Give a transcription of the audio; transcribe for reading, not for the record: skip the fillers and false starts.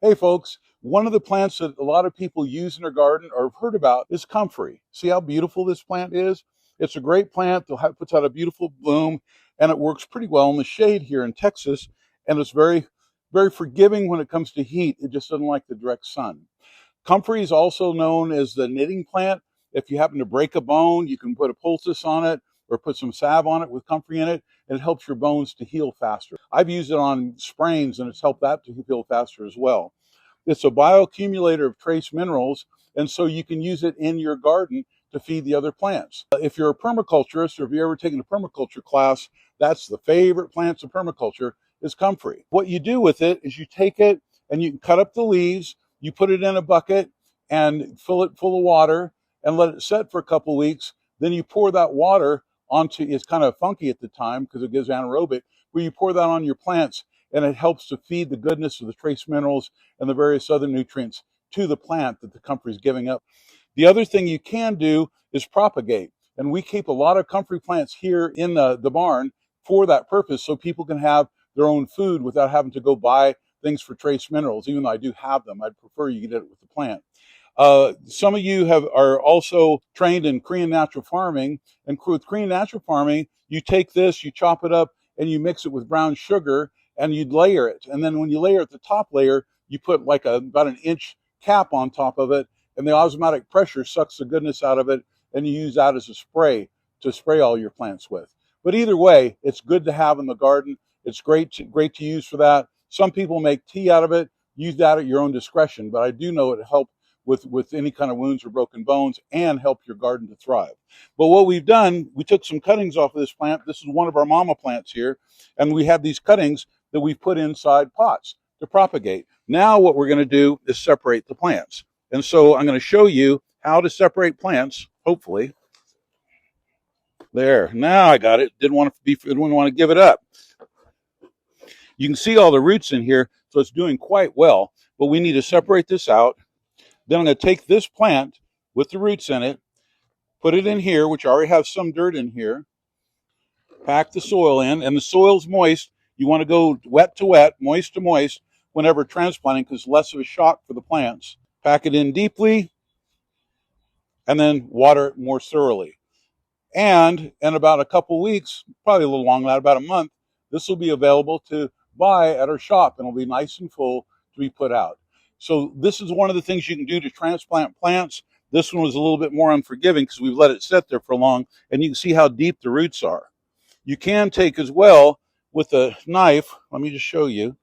Hey folks, one of the plants that a lot of people use in their garden or have heard about is comfrey. See how beautiful this plant is? It's a great plant that puts out a beautiful bloom, and it works pretty well in the shade here in Texas, and it's very forgiving when it comes to heat. It just doesn't like the direct sun. Comfrey is also known as the knitting plant. If you happen to break a bone, you can put a poultice on it or put some salve on it with comfrey in it, and it helps your bones to heal faster. I've used it on sprains, and it's helped that to heal faster as well. It's a bioaccumulator of trace minerals, and so you can use it in your garden to feed the other plants. If you're a permaculturist or if you've ever taken a permaculture class, that's the favorite plants of permaculture is comfrey. What you do with it is you take it and you can cut up the leaves, you put it in a bucket and fill it full of water and let it set for a couple weeks. Then you pour that water onto, it's kind of funky at the time because it gives anaerobic, where you pour that on your plants and it helps to feed the goodness of the trace minerals and the various other nutrients to the plant that the comfrey is giving up. The other thing you can do is propagate. And we keep a lot of comfrey plants here in the barn for that purpose, so people can have their own food without having to go buy things for trace minerals. Even though I do have them, I'd prefer you get it with the plant. Some of you are also trained in Korean natural farming, and with Korean natural farming, you take this, you chop it up, and you mix it with brown sugar, and you'd layer it. And then when you layer it, the top layer, you put like about an inch cap on top of it, and the osmotic pressure sucks the goodness out of it, and you use that as a spray to spray all your plants with. But either way, it's good to have in the garden. It's great to use for that. Some people make tea out of it. Use that at your own discretion, but I do know it helps with any kind of wounds or broken bones and help your garden to thrive. But what we've done, we took some cuttings off of this plant. This is one of our mama plants here, and we have these cuttings that we've put inside pots to propagate. Now what we're going to do is separate the plants. And so I'm going to show you how to separate plants, hopefully. There, now I got it. Didn't want to give it up. You can see all the roots in here, so it's doing quite well, but we need to separate this out. Then I'm going to take this plant with the roots in it, put it in here, which I already have some dirt in here, pack the soil in, and the soil's moist. You want to go wet to wet, moist to moist, whenever transplanting, because it's less of a shock for the plants. Pack it in deeply, and then water it more thoroughly. And in about a couple weeks, probably a little longer, about a month, this will be available to buy at our shop, and it'll be nice and full to be put out. So this is one of the things you can do to transplant plants. This one was a little bit more unforgiving because we've let it sit there for long, and you can see how deep the roots are. You can take as well with a knife, let me just show you.